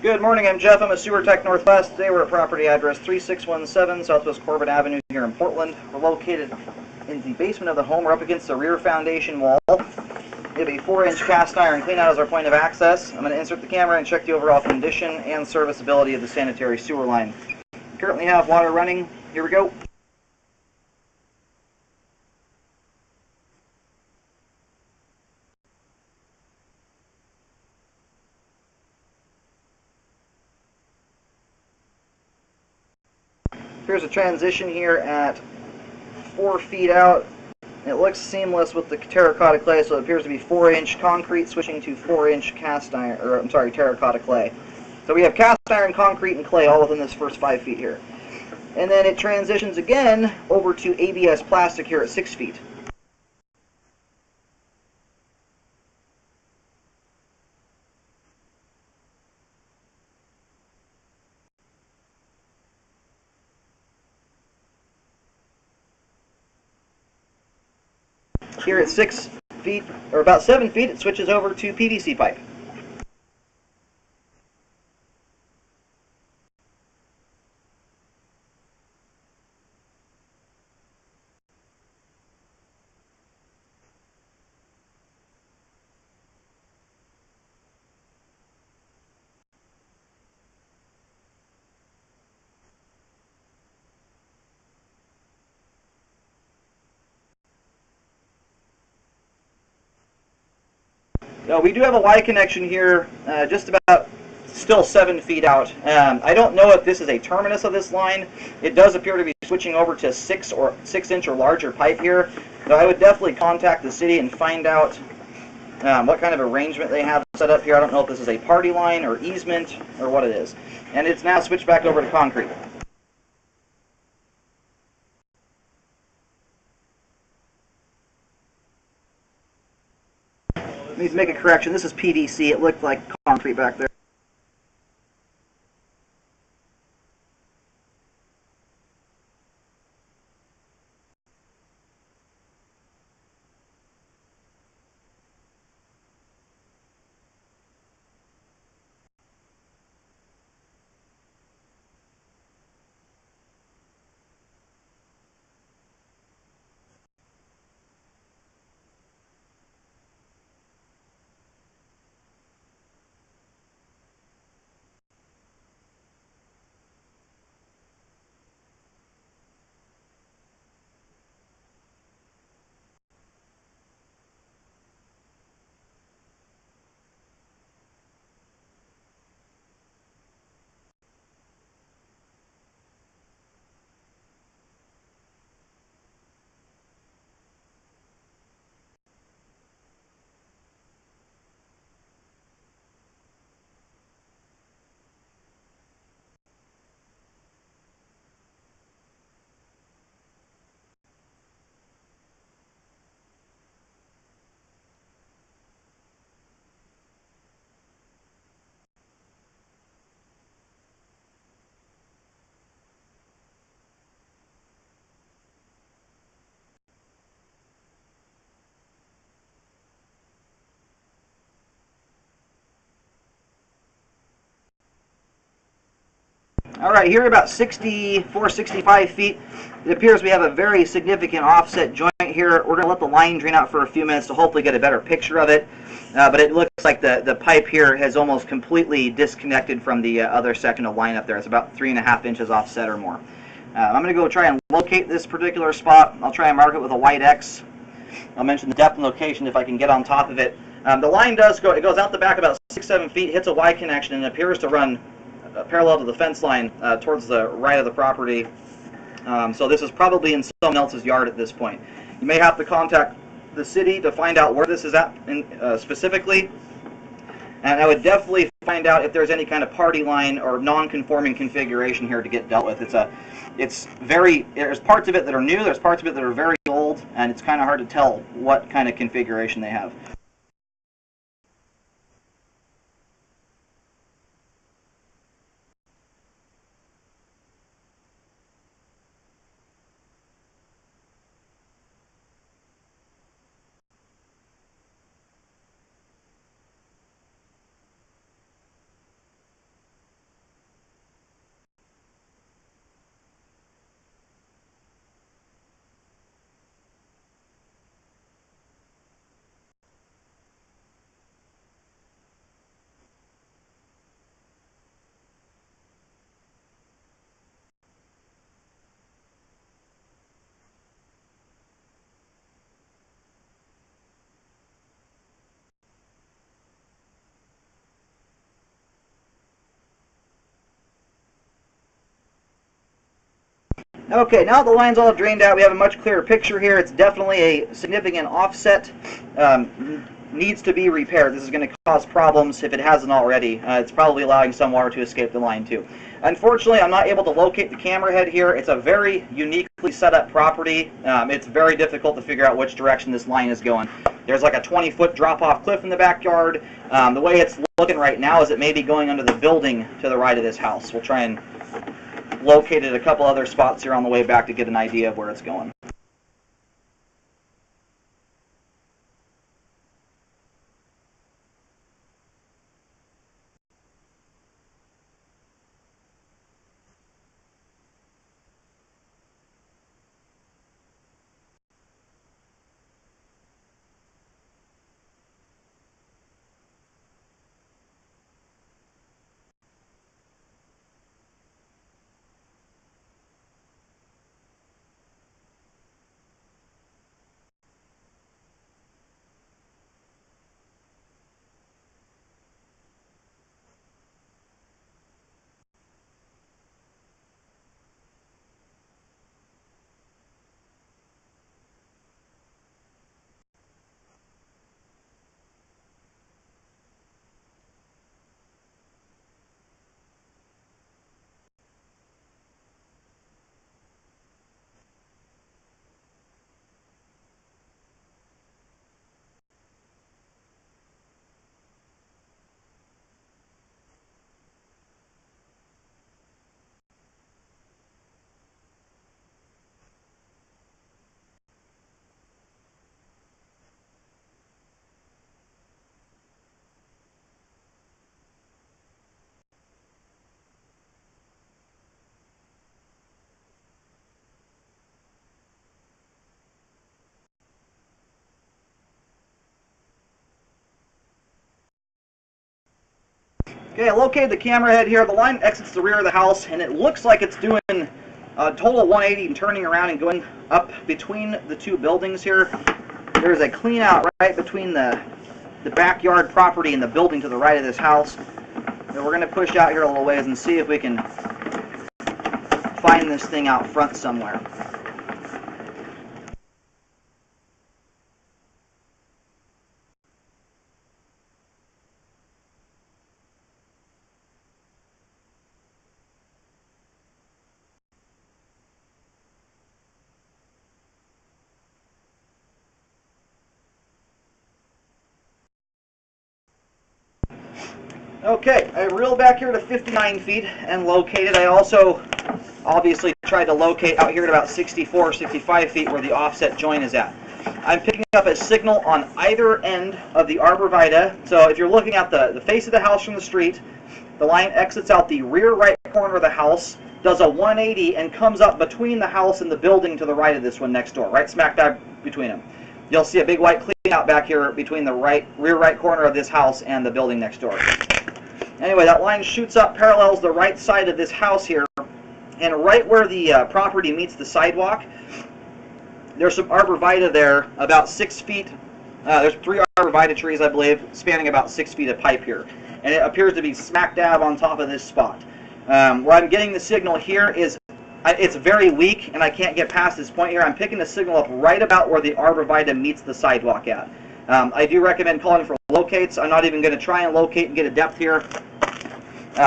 Good morning, I'm Jeff. I'm a Sewer Tech Northwest. Today we're at property address 3617 Southwest Corbet Avenue here in Portland. We're located in the basement of the home. We're up against the rear foundation wall. We have a 4-inch cast iron cleanout as our point of access. I'm going to insert the camera and check the overall condition and serviceability of the sanitary sewer line. We currently have water running. Here we go. Here's a transition here at 4 feet out. It looks seamless with the terracotta clay, so it appears to be 4-inch concrete switching to 4-inch terracotta clay. So we have cast iron, concrete, and clay all within this first 5 feet here. And then it transitions again over to ABS plastic here at 6 feet. Here at 6 feet, or about 7 feet, it switches over to PVC pipe. We do have a Y connection here, just about still 7 feet out. I don't know if this is a terminus of this line. It does appear to be switching over to 6-inch or larger pipe here. So I would definitely contact the city and find out what kind of arrangement they have set up here. I don't know if this is a party line or easement or what it is. And it's now switched back over to concrete. I need to make a correction. This is PVC. It looked like concrete back there. All right, here about 64, 65 feet, it appears we have a very significant offset joint here. We're going to let the line drain out for a few minutes to hopefully get a better picture of it. But it looks like the pipe here has almost completely disconnected from the other section of line up there. It's about 3.5 inches offset or more. I'm going to go try and locate this particular spot. I'll try and mark it with a white X. I'll mention the depth and location if I can get on top of it. The line does go, it goes out the back about 6-7 feet, hits a Y connection, and it appears to run parallel to the fence line towards the right of the property. So this is probably in someone else's yard at this point. You may have to contact the city to find out where this is at specifically. And I would definitely find out if there's any kind of party line or non-conforming configuration here to get dealt with. There's parts of it that are new, there's parts of it that are very old, and it's kind of hard to tell what kind of configuration they have. Okay, now the line's all drained out, we have a much clearer picture here. It's definitely a significant offset. Needs to be repaired. This is going to cause problems if it hasn't already. It's probably allowing some water to escape the line too. Unfortunately, I'm not able to locate the camera head here. It's a very uniquely set up property. It's very difficult to figure out which direction this line is going. There's like a 20-foot drop-off cliff in the backyard. The way it's looking right now is it may be going under the building to the right of this house. We'll try and locate it a couple other spots here on the way back to get an idea of where it's going. Okay, I located the camera head here. The line exits the rear of the house, and it looks like it's doing a total 180 and turning around and going up between the two buildings here. There's a clean out right between the backyard property and the building to the right of this house. And we're going to push out here a little ways and see if we can find this thing out front somewhere. Okay, I reeled back here to 59 feet and located. I also obviously tried to locate out here at about 64, 65 feet where the offset joint is at. I'm picking up a signal on either end of the arborvitae. So if you're looking at the face of the house from the street, the line exits out the rear right corner of the house, does a 180, and comes up between the house and the building to the right of this one next door, right smack dab between them. You'll see a big white clean out back here between the rear right corner of this house and the building next door. Anyway, that line shoots up, parallels the right side of this house here, and right where the property meets the sidewalk, there's some arborvitae there, about 6 feet. There's 3 arborvitae trees, I believe, spanning about 6 feet of pipe here. And it appears to be smack dab on top of this spot. Where I'm getting the signal here is, it's very weak, and I can't get past this point here. I'm picking the signal up right about where the arborvitae meets the sidewalk at. I do recommend calling for locates. I'm not even going to try and locate and get a depth here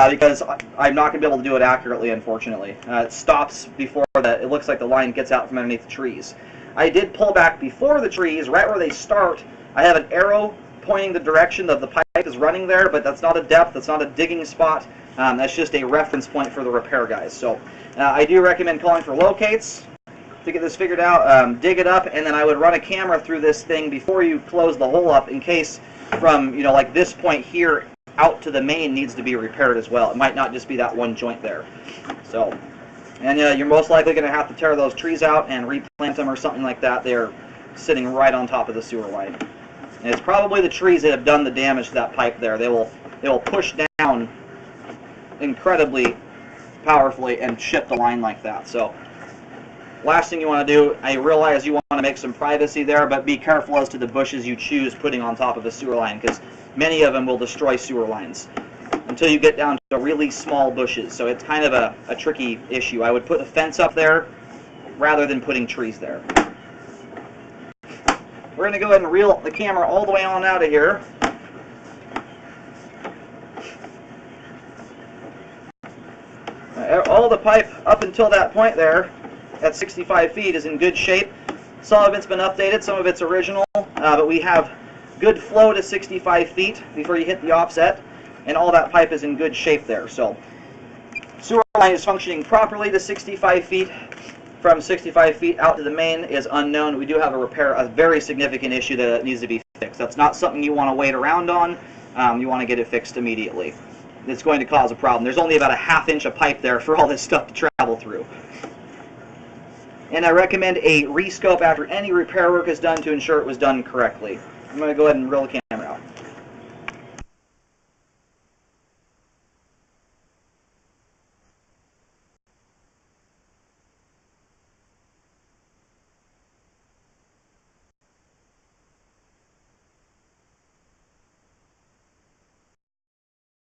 because I'm not going to be able to do it accurately, unfortunately. It stops before it looks like the line gets out from underneath the trees. I did pull back before the trees, right where they start. I have an arrow pointing the direction that the pipe is running there, but that's not a depth, that's not a digging spot. That's just a reference point for the repair guys. So I do recommend calling for locates to get this figured out. Dig it up, and then I would run a camera through this thing before you close the hole up in case from, like this point here out to the main needs to be repaired as well. It might not just be that one joint there. So, and you're most likely going to have to tear those trees out and replant them or something like that. They're sitting right on top of the sewer line. And it's probably the trees that have done the damage to that pipe there. They will push down incredibly powerfully and chip the line like that. So last thing you want to do, I realize you want to make some privacy there, but be careful as to the bushes you choose putting on top of a sewer line, because many of them will destroy sewer lines until you get down to really small bushes. So it's kind of a tricky issue. I would put a fence up there rather than putting trees there. We're going to go ahead and reel the camera all the way on out of here. All the pipe up until that point there, at 65 feet, is in good shape. Some of it's been updated, some of it's original, but we have good flow to 65 feet before you hit the offset, and all that pipe is in good shape there. So sewer line is functioning properly to 65 feet. From 65 feet out to the main is unknown. We do have a very significant issue that needs to be fixed. That's not something you want to wait around on. You want to get it fixed immediately. It's going to cause a problem. There's only about a ½ inch of pipe there for all this stuff to travel through. And I recommend a rescope after any repair work is done to ensure it was done correctly. I'm going to go ahead and roll the camera.